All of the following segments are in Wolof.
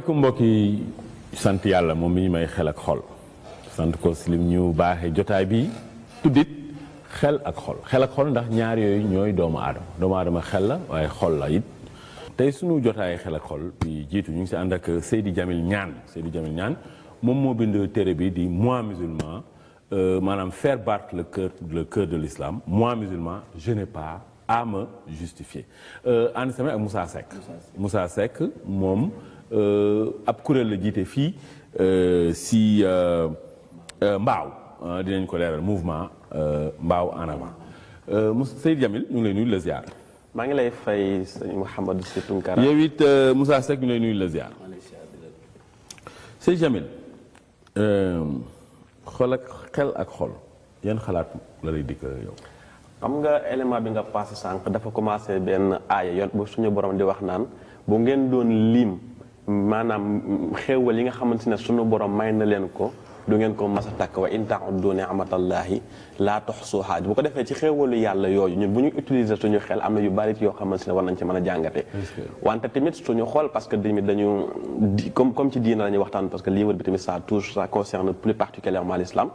asalaamaaleykum mbokk yi sant yàlla moom mi ñu may xel ak xol sant ko si lim ñu baaxee jotaay bi tuddit xel ak xol ndax ñaar yooyu ñooy doomu aadama xel la waaye xol la it. tey sunu jotaay xel ak xol bi jiitu ñu ngi si ànd ak Seydi Djamil Niane moom moo bind téere bi di moi musulman maanaam faire battre le cœur de l'islam moi musulman je n'ai pas à me justifier ànd sama ak Moussa Seck moom ab kuréel la jiite fii si Mbaaw dinañ ko leeral mouvement Mbaaw en avant Seydi Djamil ñu ngi lay nuyu la ziar. maa ngi lay fay sëñ Mouhamadou Sy Tounkara. yow it Moussa Seck ñu lay nuyu la ziar. Seydi Djamil xel ak xol yan xalaat la lay dikk yow. xam nga élément bi nga passé sànq dafa commencé benn aaya yoon bu suñu borom di wax naan bu ngeen doon lim maanaam xéewal yi nga xamante ne suñu borom may na leen ko du ngeen ko mas a takk wa in ta'uddu ni'matallahi laa tuhsuha bu ko defee ci xéewalu yàlla yooyu ñun bu ñu utiliser suñu xel am na yu bari yoo xamante ne war nañ ci mën a jàngate wante tamit suñu xool parce que tamit dañu comme ci diina la ñuy waxtaan parce que livre bi tamit ça concerne plus particulièrement l'islam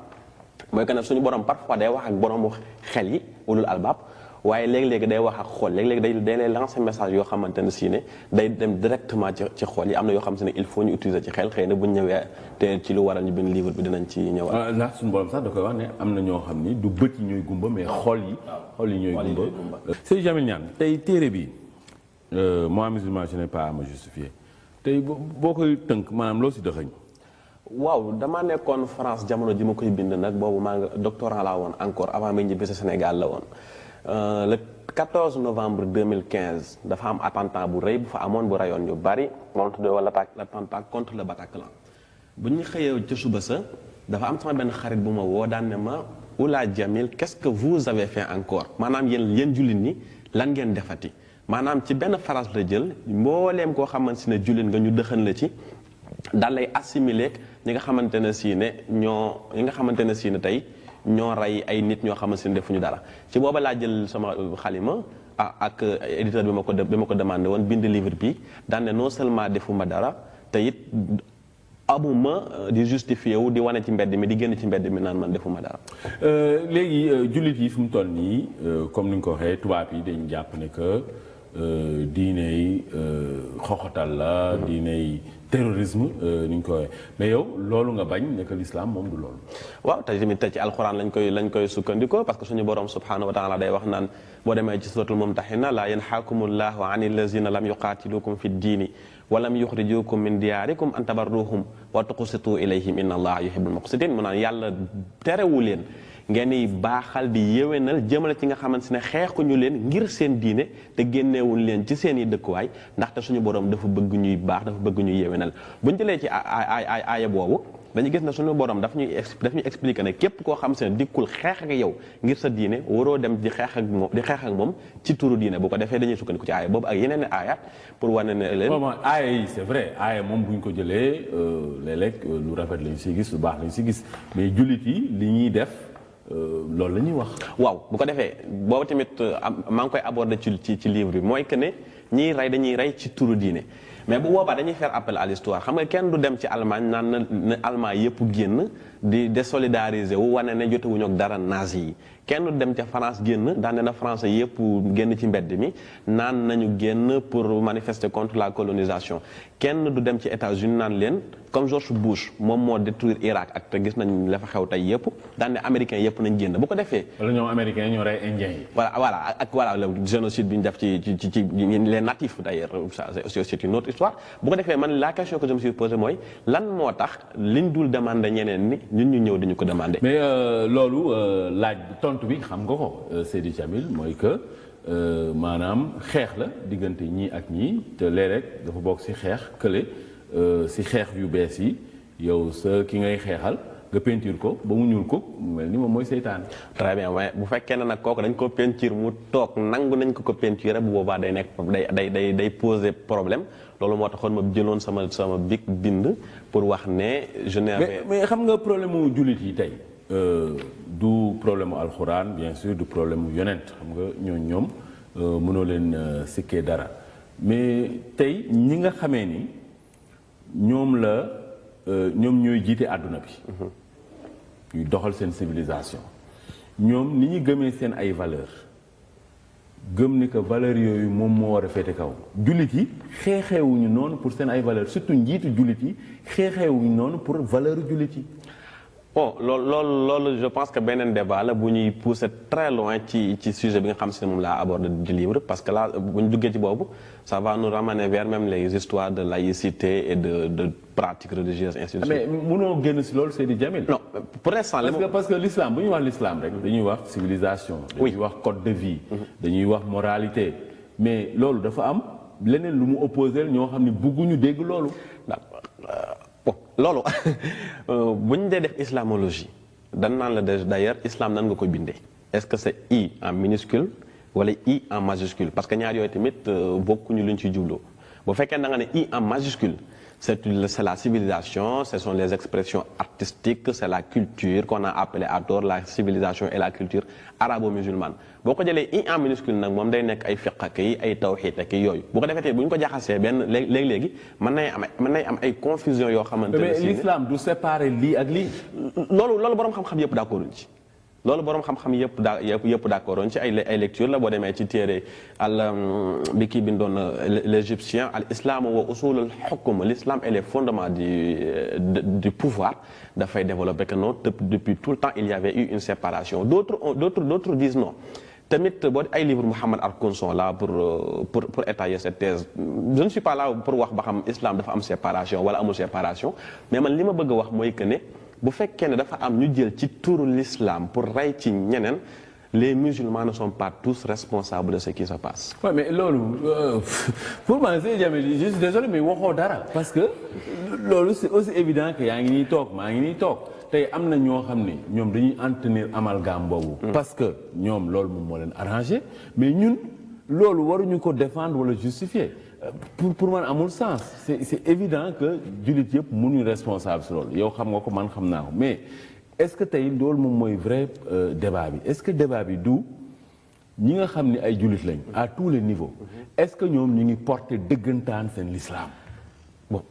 mooy que ne suñu borom parfois day wax ak boroomu xel yi ulul albab waaye léegi-léegi day wax ak xool léegi-léegi day lay lancer message yoo xamante ne si ne day dem directement ci xool yi am na yoo xamante ne il faut ñu utiliser ci xel xëy na bu ñu ñëwee te ci lu waral ñu bind livre bi dinañ ci ñëwaat. ndax suñu borom sax da koy wax ne am na ñoo xam ni du bët yi ñooy gumba mais xool yi ñooy gumba. Seydi Djamil Niane tey téere bi moi musulman je n'ai pas à me justifier tey boo koy tënk maanaam loo si dëxëñ. waaw damaa nekkoon France jamono ji ma koy bind nag boobu maa nga doctorant laa woon encore avant may ñibbi Sénégal la woon le 14 novembre 2015 dafa am attentat bu rëy bu fa amoon bu rayoon yu bari moom tuddee wala l'attentat contre le Bataclan bu ñu xëyee ca suba sa dafa am sama benn xarit bu ma woo daan ne ma Oula Djamil qu'est-ce que vous avez fait encore maanaam yéen jullit ñi lan ngeen defati maanaam ci benn phrase la jël mbooleem koo xamante ne jullit nga ñu dëxan la ci daal lay assimiler ñi nga xamante ne si ne ñi nga xamante ne si ne tey ñoo rey ay nit ñoo xamante ne defuñu dara ci booba laa jël sama xalima ak éditeur bi ma ko demandé woon bind livre bi daan ne non seulement defuma dara te it amuma di justifié wu di wane ci mbedd mi di génn ci mbedd mi naan man defuma dara. léegi jullit yi fi mu toll nii comme ni nga ko waxee tubaab yi dañu jàpp ne que diine yi xoxotal la diine yi terrorisme ni ñu ko waxee mais yow loolu nga bañ ne que l'islam moom du loolu. waaw te tamit ci alxuraan lañ koy sukkandikoo parce que suñu borom subhanahu wa taala day wax naan boo demee ci suratul mumtahina la yanhaakumullahu ani allazina lam yuqatilukum fi ddiini wa lam yuxrijukum min diyaarikum an tabarruhum wa tuqsitu ilayhim inna allaha yuhibbul muqsitin mu naan yàlla terewu leen ngeen di baaxal di yéwénal jëmale ci nga xamante ne xeexuñu leen ngir seen diine te génneewuñ leen ci seen i dëkkuwaay ndaxte suñu borom dafa bëgg ñuy baax dafa bëgg ñuy yéwénal buñ jëlee ci aaya boobu dañu gis ne suñu borom daf ñuy expliquer ne képp koo xam se ne dikkul xeex ak yow ngir sa diine waroo dem di xeex ak moom ci turu diine bu ko defee dañuy sukkandiku ci aaya boobu ak yeneen aayat pour wane ne leen. aaya yi c'est vrai aaya moom bu ñu ko jëlee léeg-léeg lu rafet lañ si gis lu baax lañ si gis mais jullit yi li ñuy def. loolu la ñuy wax. waaw bu ko defee boobu tamit maa ngi koy aborder ci livre bi mooy que ne ñiy rey dañuy rey ci turu diine mais bu boobaa dañuy faire appel à l'histoire xam nga kenn du dem ci Allemagne naan na Allemagne yëpp génn di désolidariser wu wane ne jotewuñu ak dara nazi yi kenn du dem ca France génn daan ne na français yëpp génn ci mbedd mi naan nañu génn pour manifester contre la colonisation kenn du dem ci États-Unis naan leen comme George Bush moom moo détruire Irak ak te gis nañ la fa xew tey yëpp daan ne américains yëpp nañ génn bu ko defee. wala ñoom américains ñoo rey indiens yi. voilà le génocide bi ñu def ci les natifs d'ailleurs ça c'est une autre histoire bu ko defee man la question que je me suis posée mooy lan moo tax liñ dul demander ñeneen ni ñun ñu ñëw dañu ko demander. mais loolu laaj tontu bi xam nga ko Seydi Djamil mooy que maanaam xeex la diggante ñii ak ñii te léeg-léeg dafa bokk ci xeex kële ci xeex yu bees yi yow sa ki ngay xeexal nga peinture ko ba mu ñuul ko mu mel ni moom mooy seytaan. très bien waaye bu fekkee ne nag kooku dañ ko peinture mu toog nangu nañ ko peinture bu boobaa day nekk day poser problème loolu moo taxoon ma jëloon sama big bind pour wax ne. je n'avais mais xam nga problème mu jullit yi tey. du problème mu alxuraan bien sûr du problème mu yonent xam nga ñoom mënoo leen sikkee dara mais tey ñi nga xamee ni ñoom ñoom ñooy jiite àdduna bi. ñuy doxal seen civilisation. ñoom ni ñu gëmee seen ay valeurs gëm ni que valeurs yooyu moom moo war a féete kaw. jullit yi xeexeewuñu noonu pour seen ay valeurs surtout njiitu jullit yi xeexeewuñu noonu pour valeur jullit yi. bon loolu je pense que beneen débat la bu ñuy pousser très loin ci sujet bi nga xam si ne moom laa abordé du livre parce que là bu ñu duggee ci boobu ça va nous ramener vers même les histoires de laïcité et de pratiques religieuses ainsi de suite. mais mënoo génn si loolu Seydi Djamil. non pour l'instant parce que l'islam bu ñuy wax l'islam rek dañuy wax civilisation. dañuy wax code de vie. dañuy wax moralité mais loolu dafa am leneen lu mu opposé ñoo xam ne bëgguñu dégg loolu. bon loolu bu ñu dee def islamologie dan naan la d'ailleurs islam nan nga koy bindee est-ce que c'est I en minuscule wala I en majuscule parce que ñaar yooyu tamit bokkuñu lu ñu ciy jubloo bu fekkee da nga ne I en majuscule c'est la civilisation ce sont les expressions artistiques c'est la culture qu'on a appelé à tort la civilisation et la culture arabo-musulmane boo ko jëlee I en minuscule nag moom day nekk ay fiqh ak ay tawhid ak yooyu bu ko defee tey bu ñu ko jaxasee benn léegi mën nay am ay confusion yoo xamante ne mais l'islam du séparer lii ak lii. loolu boroom xam-xam yëpp d'accord ci. loolu boroom xam-xam yëpp d'accord ci ay lecture la boo demee ci téere bi kii bindoon l'égyptien al islam wa usul al hukm l'islam et les fondements du pouvoir dafay développer que non depuis tout le temps il y avait eu une séparation d'autres disent non tamit boo ay livre Mouhammad Arkoun sont là pour étayer cette thèse je ne suis pas là pour wax ba xam islam dafa am séparation wala amul séparation mais man li ma bëgg a wax mooy que ne bu fekkee ne dafa am ñu jël ci turu l'islam pour rey ci ñeneen les musulmans ne sont pas tous responsables de ce qui se passe. Ouais, mais loolu pour moi c'est jamais je suis désolé mais waxoo dara parce que loolu c'est aussi évident que yaa ngi nii toog maa ngi nii toog tey am na ñoo xam ni ñoom dañuy entretenir amalgame boobu. parce que ñoom loolu moom moo leen arrangé mais ñun loolu waruñu ko défendre wala justifier. pour man amul sens c'est évident que jullit yëpp mënuñu responsable si loolu yow xam nga ko man xam naa ko mais est-ce que tey loolu moom mooy vrai débat bi est-ce que débat bi du ñi nga xam ni ay jullit lañ à tous les niveaux est-ce que ñoom ñu ngi porter dëggantaan seen l'islam. bon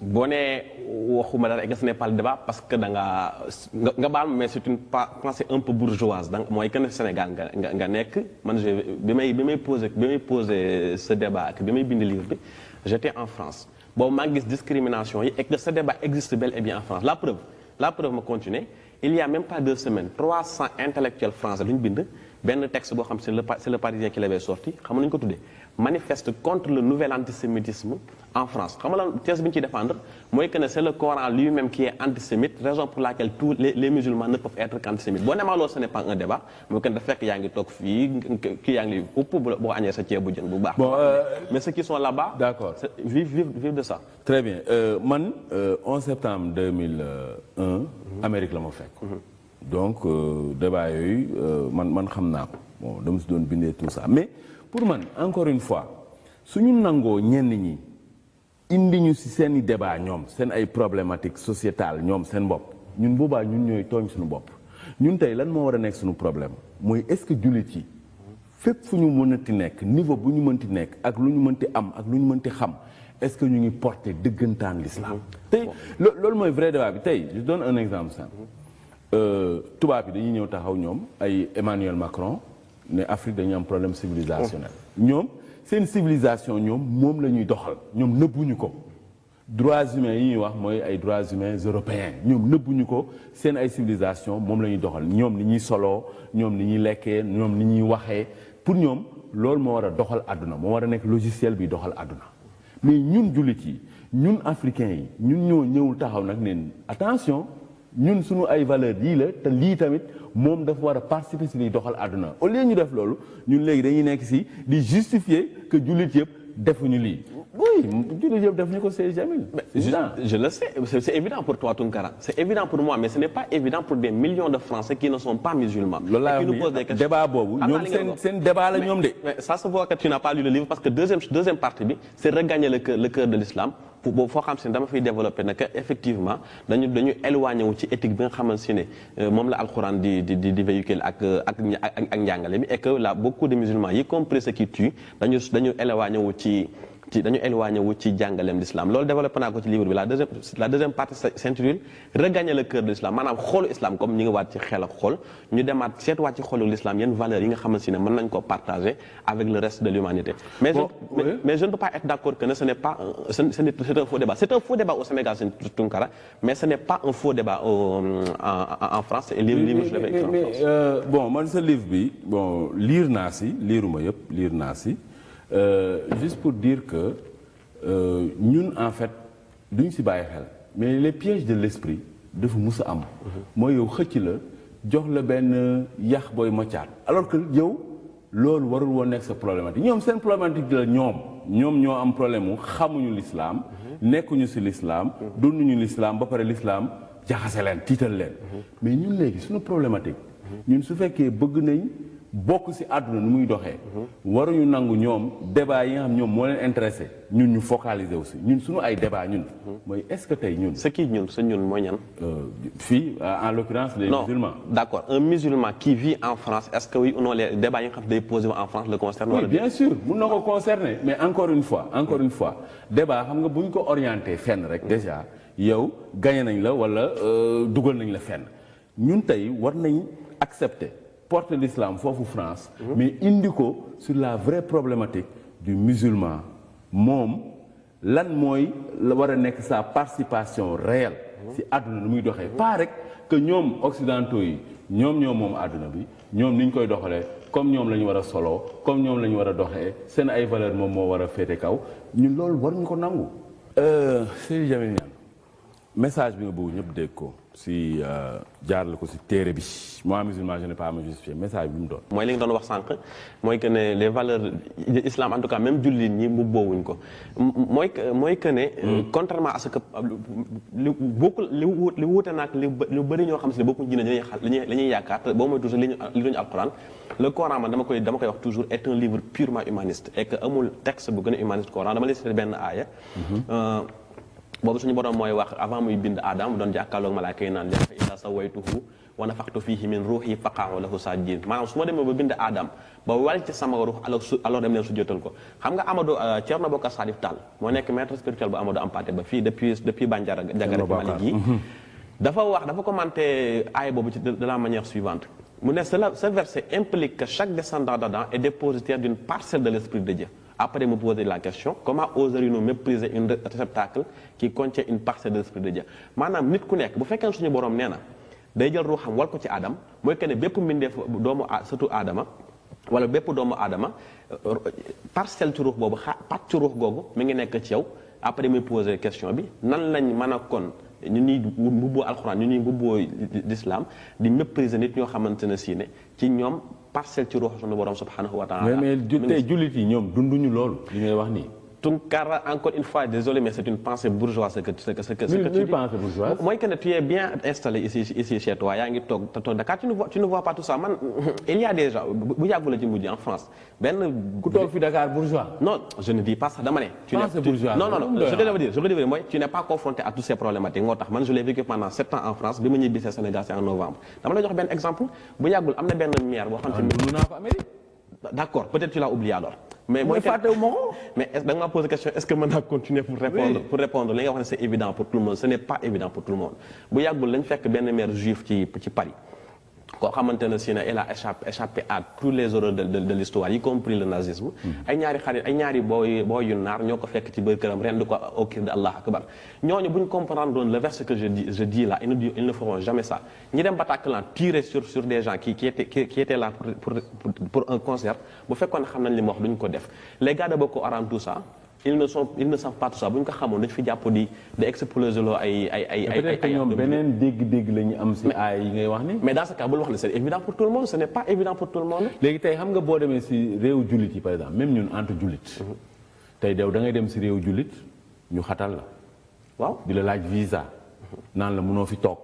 boo nee waxuma dara ce n'est pas le débat parce que da nga baal mais c'est une pensée un peu bourgeoise donc mooy que ne Sénégal nga nekk man bi may poser ce débat ak bi may bind livre bi j'étais en France boobu maa ngi gis discrimination yi et que ce débat existe bel et bien en France la preuve ma continuer il y a même pas 2 semaines 300 intellectuels français lu ñu bind benn texte boo xam c'est le Parisien qui l'avait sorti xam nga nañu ko tuddee manifeste contre le nouvel antisémitisme en France xam nga lan thèse bi ñu ciy défendre mooy que ne c'est le Coran lui-même qui est antisémite raison pour laquelle tous les musulmans ne peuvent être qu'antisémites boo nemaa loolu ce n'est pas un débat mooy que ne dafa fekk yaa ngi toog fii kii yaa ngi upp boo añee sa ceebu jën bu baax. mais ceux qui sont là-bas. D'accord vivent de ça. très bien man 11 septembre 2001 Amérique la ma fekk. donc débat yooyu man xam naa ko bon dama si doon bindee tout ça mais pour man encore une fois suñu nangoo ñenn ñi indi ñu si seen i débat ñoom seen ay problématiques sociétales ñoom seen bopp ñun boobaa ñun ñooy tooñ suñu bopp ñun tey lan moo war a nekk suñu problème mooy est-ce que jullit yi fépp fu ñu mënati nekk niveau bu ñu mënti nekk ak lu ñu mënti am ak lu ñu mënti xam est-ce que ñu ngi porter dëggantaan l'islam tey loolu mooy vrai débat bi tey je donne un exemple simple tubaab yi dañuy ñëw taxaw ñoom ay Emmanuel Macron ne Afrique dañuy am problème civilisationnel ñoom seen civilisation ñoom moom la ñuy doxal ñoom nëbbuñu ko droits humains yi ñuy wax mooy ay droits humains européens ñoom nëbbuñu ko seen ay civilisation moom la ñuy doxal ñoom ni ñuy soloo ñoom ni ñuy lekkee ñoom ni ñuy waxee pour ñoom loolu moo war a doxal àdduna moo war a nekk logiciel bi doxal àdduna mais ñun jullit yi ñun africains yi ñun ñoo ñëwul taxaw nag ne attention ñun suñu ay valeurs yii la te lii tamit moom dafa war a participer si liy doxal àdduna au lieu ñu def loolu ñun léegi dañuy nekk si di justifier que jullit yëpp defuñu lii. oui jullit yëpp defuñu ko c'est Jamil. je le sais c'est évident pour toi Tounkara c'est évident pour moi mais ce n'est pas évident pour des millions de Français qui ne sont pas musulmans. loolu laa wax débat boobu ñoom seen débat la ñoom de. mais ça se voit que tu n'as pas lu le livre parce que deuxième partie bi c'est regagner le cœur de l'islam boobu foo xam si ne dama fiy développer nag effectivement dañu éloigné wu ci éthique bi nga xamante ne moom la alxuraan di véhiculer ak njàngale bi et que là beaucoup de musulmans y compris ceux qui tuent dañu éloigné wu ci ci dañu éloigné wu ci jàngaleem l'islam loolu développé naa ko ci livre bi la deuxième partie s'intitule regagner le cœur de l'islam maanaam xoolu islam comme ñi ngi waat ci xel ak xol ñu demaat seetwaat ci xoolu l'islam yenn valeurs yi nga xamante ne mën nañ koo partager avec le reste de l'humanité mais je ne peux pas être d'accord que ce n'est pas c'est un faux débat c'est un faux débat au Sénégal Serigne Tounkara mais ce n'est pas un faux débat en France et livre je l'avais écrit en France. Bon man sa livre bi bon liiruma yëpp liir naa si juste pour dire que ñun en fait duñ si bàyyi xel mais les pièges de l'esprit dafa mus a am. mooy yow xëcc la jox la benn yax booy moccaat alors que yow loolu warul woon nekk sa problématique ñoom seen problématique la ñoom ñoo am problème mu xamuñu l'islam nekkuñu si l'islam dunduñu l'islam ba pare l'islam jaxase leen tiital leen mais ñun léegi suñu problématique ñun su fekkee bëgg nañ bokk ci àdduna nu muy doxee waruñu nangu ñoom débat yi nga xam ñoom moo leen intéressé ñun ñu focaliser aussi ñun suñu ay débat ñun mooy est-ce que tey ñun c'est qui ñun sa ñun mooy ñan fii en l'occurrence les musulmans d'accord un musulman qui vit en France est-ce que oui ou non les débats yi nga xam day posé en France le concerne oui bien sûr mun na ko concerner mais encore une fois débat xam nga bu ñu ko orienté fenn rek déjà yow gagné nañ la wala dugal nañ la fenn ñun tey war nañ accepter porte l'islam foofu France mais indi ko sur la vraie problématique du musulman moom lan mooy la war a nekk sa participation réelle ci àdduna nu muy doxee pas rek que ñoom occidentaux yi ñoom moom àdduna bi ñoom ni ñu koy doxalee comme ñoom la ñu war a soloo comme ñoom la ñu war a doxee seen ay valeurs moom moo war a féete kaw ñun loolu war ñu ko nangu Seydi Djamil Niane message bi nga bëgg ñëpp dégg ko si jaarale ko si téere bi moi musulman je n'ai pas à me justifier message bi mu doon. mooy li nga doon wax sànq mooy que ne les valeurs de l'islam en tout cas même jullit ñi mu boowuñ ko mooy que ne. contrairement à ce que li wuute naag lu bëri ñoo xam si ne bokkuñ diine li ñuy yaakaar te boo mooy toujours li ñu alquran le Coran man dama koy wax toujours est un livre purement humaniste et que amul texte bu gën a humaniste Coran dama lay citer benn aaya. boobu suñu borom mooy wax avant muy bind Adam mu doon jàkkaarloog malaaka yi naan leen fa idaa sawaytuhu wa nafaxtu fiihi min ruuhi faqa'u lahu saajidiin maanaam su ma demee ba bind Adam ba wàll ci sama ruux alors dem leen su jotal ko xam nga Amadou Thierno Bokar Sadif Tall moo nekk maître spirituel bu Amadou Hampâté Bâ fii depuis Bandiara Jagara fi Mali gi dafa commenté aaya boobu ci de la manière suivante mu ne ce verset implique que chaque descendant d'Adam est dépositaire d'une parcelle de l'esprit de Dieu. Après me poser la question comment oserions-nous mépriser un réceptacle qui contient une parcelle de l'esprit de Dieu maanaam nit ku nekk bu fekkee suñu borom nee na day jël ruuxam wal ko ci Adam mooy que ne bépp mbindeef surtout Adama wala bépp doomu Adama parcelle ci ruux boobu pàcc ci ruux googu mi ngi nekk ci yow après me poser question bi nan lañ mën a kon ñu ñuy mbubboo alxuraan ñu ñuy mbubboo l'islam di mépriser nit ñoo xamante ne si ne ci ñoom parcelle ci ruux sunu borom subhanahu wa ta'ala mais tey jullit yi ñoom dunduñu loolu li ngay wax nii. Tounkara encore une fois désolé mais c'est une pensée bourgeoise ce que tu dis. Pensée bourgeoise. mooy que ne tu es bien installé ici chez toi yaa ngi toog Dakar tu ne vois pas tout ça man il y a des gens bu yàggul la ci mujj en France benn. ku toog fi Dakar bourgeois. non je ne dis pas ça dama ne. pensée bourgeoise non je veux dire mooy tu n'es pas confronté à toutes ces problématiques moo tax man je l'ai vécu pendant 7 ans en France bi ma ñibbisee Sénégal c'est en novembre dama la jox benn exemple bu yàggul am na benn maire boo xam te d'accord peut-être tu l'as oublié alors. mais mooy fàttewu ma ko. mais da nga ma posé question est-ce que mën naa continuer pour répondre li nga wax ne c'est évident pour tout le monde ce n'est pas évident pour tout le monde bu yàggul lañ fekk benn maire juif ci Paris koo xamante ne si ne elle a échappé à tous les horreurs de l'histoire y compris le nazisme ay ñaari booy yu naar ñoo ko fekk ci biir këram rendi ko au cri de Allah akbar ñooñu bu ñu comprendre doon le verset que je dis là ils ne feront jamais ça ñi dem Bataclan tirer sur des gens qui étaient là pour un concert bu fekkoon xam nañ li ma wax duñ ko def les gars de Boko Haram tout ça ils ne savent pas tout ça bu ñu ko xamoon dañu fi jàpp di exploser loo ay peut-être ñoom beneen dégg-dégg la ñu am si ay yi ngay wax ni mais dans ce cas bul wax ne c'est évident pour tout le monde ce n'est pas évident pour tout le monde. léegi tey xam nga boo demee si réew jullit yi par exemple même ñun entre jullit tey da ngay dem si réew jullit ñu xatal la waaw di la laaj visa naan la mënoo fi toog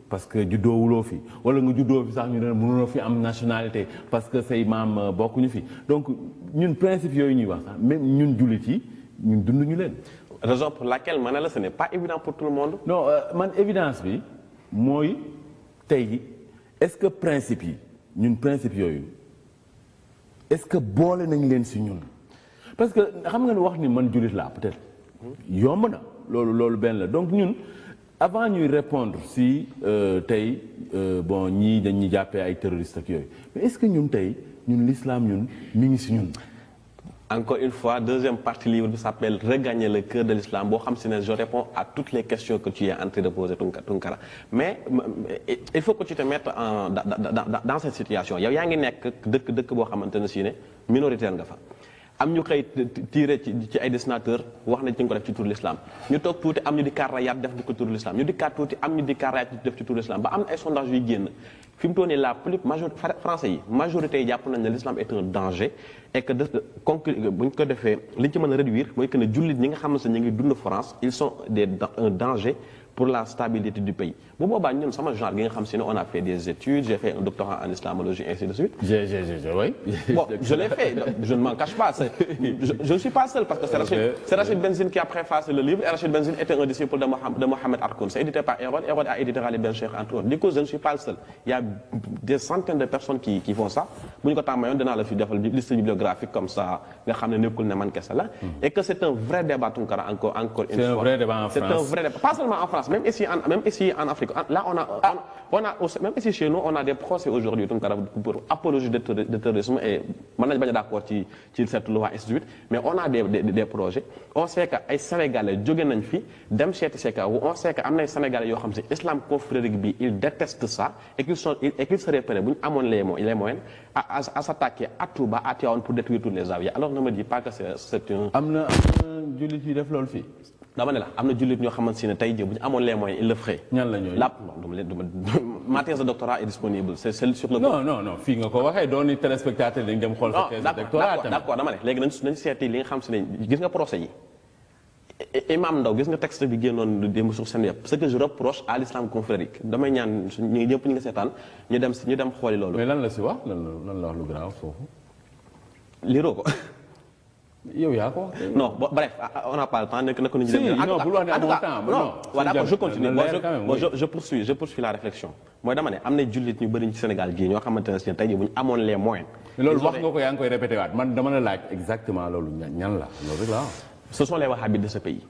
parce que juddoowuloo fi wala nga juddoo fi sax ñu ne mënuloo fi am nationalité parce que say maam bokkuñu fi donc ñun principe yooyu ñuy wax sax même ñun jullit yi ñun dunduñu leen. raison pour laquelle ma ne la ce n'est pas évident pour tout le monde. non man évidence bi mooy tey est-ce que principe yi ñun principe yooyu est-ce que boole nañ leen si ñun parce que xam nga ne wax ni man jullit laa peut-être yomb na loolu benn la donc ñun avant ñuy répondre si tey bon ñii dañuy jàppee ay terroristes ak yooyu mais est-ce que ñun tey ñun l'islam ñun mi ngi si ñun. Encore une fois, deuxième partie livre bi s'appelle Regagner le cœur de l'islam boo xam si ne je réponds à toutes les questions que tu es en train de poser Tounkara mais il faut que tu te mettes dans cette situation yow yaa ngi nekk dëkk boo xamante ne si ne minoritaire nga fa am ñu xëy tiré ci ay dessinateurs wax nañ ci nga ko def ci tur l'islam ñu toog tuuti am ñu di karrayaat def di ko tur l'islam ñu di kaat tuuti am ñu di karrayaat def ci tur l'islam ba am na ay sondages yuy génn fi mu toll nii la plus français yi majorité yi jàpp nañ ne l'islam est un danger et que bu ñu ko defee li ñu ci mën a réduire mooy que ne jullit ñi nga xam ne ñu ngi dund France ils sont un danger pour la stabilité du pays bu boobaa ñun sama genre gi nga xam si ne on a fait des études j'ai fait un doctorat en islamologie ainsi de suite. Oui. Bon, je l'ai fait, je ne m'en cache pas. Je ne suis pas seul parce que c'est Rachid Benzine qui a préfacé le livre et Rachid Benzine était un disciple de Mohamed Harkoun. C'est édité par Hérode. Hérode a édité Ghalib Ben Cheikh entre autres. Du coup, je ne suis pas le seul. Il y a des centaines de personnes qui font ça. Bu ñu ko tàmmayoon dinaa la fi defal liste bibliographique comme ça nga xam ne nekkul ne man kese la. Et que c'est un vrai débat Tounkara encore une fois. C'est un vrai débat en France. C'est un vrai débat. Pas seulement en France, même ici en Afrique. Là, on a même ici chez nous, on a des procès aujourd'hui Tounkara pour apologie de terrorisme et mën nañu bañ a d'accord ci cette loi ainsi de suite mais on a des projets on sait que ay sénégalais jóge nañ fi dem seeti CEDEAO où on sait que am na ay sénégalais yoo xam si islam confrérique bi ils détestent ça et qu'ils seraient prêts bu ñu amoon les moyens à s'attaquer à Touba à Tivaouane pour détruire tous les zawiya alors ne me dis pas que c'est un. am na jullit yi def loolu fii. dama ne la am na jullit ñoo xamante ne tey jii bu ñu amoon les moyens il le ferait. ñan la ñooy. Ma thèse de doctorat est disponible c'est celle sur le. non fii nga ko waxee doon ni téléspectateur dañ dem xool sa thèse de doctorat tamit. d'accord dama ne léegi nañ seeti li nga xam si ne gis nga procès yi Imam Ndaw gis nga texte bi génnoon démb sur seen yëpp ce que je reproche à l'islam confrérique damay ñaan ñu ñëpp ñu nga seetaan ñu dem xooli loolu. mais lan la si wax lan la wax lu grave foofu. liroo ko. yow yaa ko wax. non bref on n'a pas le temps nekk na ko nit ñi. non bul wax ne amoo temps non d'accord je continue je poursuis la réflexion. mooy dama ne am na jullit ñu bëri ci Sénégal gii ñoo xamante ne si tey jii bu ñu amoon les moyens. loolu wax nga ko yaa ngi koy répété waat man dama la laaj exactement loolu ñan la loolu rek la. ce sont les wahhabites de ce pays.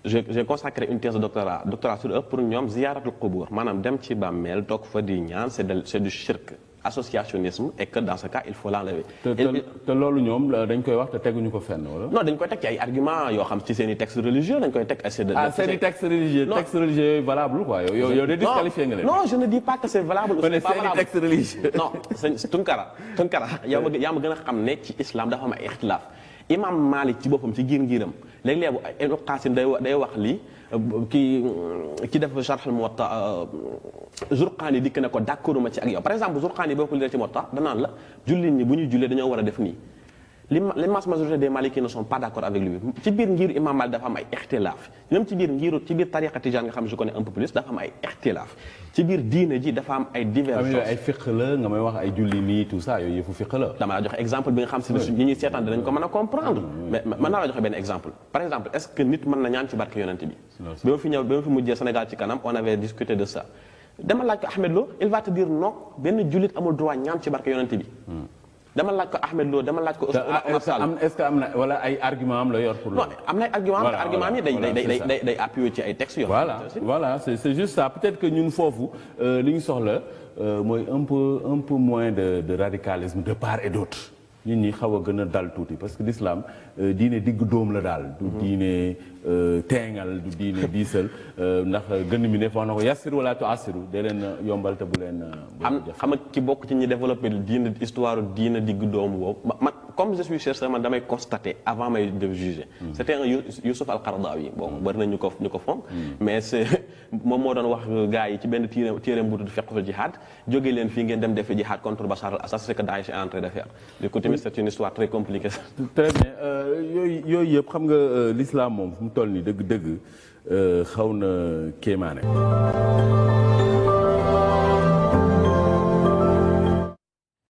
j'ai consacré une thèse de doctorat sur eux pour ñoom ziyaratul qubur maanaam dem ci bàmmeel toog fa di ñaan c'est du shirk. associationnisme et que dans ce cas il faut l'enlever. te loolu ñoom dañ koy wax te teguñu ko fenn wala. non dañ koy teg ci ay arguments yoo xam ci seen i textes religieux dañ koy teg. seen i textes religieux valable quoi yow de disqualifié nga leen. non je ne dis pas que c'est valable. ou c'est pas valable seen i textes religieux. non c'est Tounkara yaa ma gën a xam ne ci islam dafa am ay ixtilaaf imam Malik ci boppam ci giiram léeg-léeg Ibn Qasim day wax lii. ki def Sharh al-Muwatta Zurqaani dikk ne ko d'accord ma ci ak yow par exemple Zurqaani boo ko lire ci Muwatta danaan la jullit ñi bu ñuy jullee dañoo war a def nii l'immense majorité des Malikiens ne sont pas d'accord avec lui ci biir ngiru Imam Malik dafa am ay ixtilaaf même ci biir tariqa tijaan nga xam je connais un peu plus dafa am ay ixtilaaf ci biir diine ji dafa am ay divergences. ay fiqh la nga may wax ay julli nii tout ça yooyu yëfu fiqh la. dama la joxe exemple bi nga xam si ñi ñuy seetaan dinañ ko mën a comprendre. mais mën naa la joxe benn exemple. par exemple est-ce que nit mën na ñaan ci barke yonent bi. ba ma fi mujjee Sénégal ci kanam on avait discuté de ça. dama laaj ko Ahmed Lo il va te dire non benn jullit amul droit ñaan ci barke yonent bi. dama laaj ko Ahmed Lo dama laaj ko. est-ce que am na wala ay argument am la yor pour. non am na ay argument yi day appuyer ci ay textes yoo. voilà c'est juste ça peut-être que ñun foofu li ñu soxla mooy un peu moins de radicalisme de part et d'autre. nit ñi xaw a gën a dal tuuti parce que l'islam diine digg dóom la daal. du diine teengal du diine diisal ndax gën mi ne wax na ko yassiru wala tu'assiru de leen yombal te bu leen. xam nga ki bokk ci ñi développé diine histoire diine digg dóom boobu man comme je suis chercheur man damay constater avant may de juger. c'était un Youssouf al-Qaradawi bon bari na ñu ko fonk. mais c'est moom moo doon wax gars yi ci benn téereem bu tudd fiqhul jihad jógee leen fii ngeen dem defi jihad contre Bachar al-Assad c'est ce que Daesh est en train de faire. du coup tamit c'est une histoire très compliquée. très bien yooyu yëpp xam nga l'islam moom fu mu toll nii dëgg-dëgg xaw na kéemaane.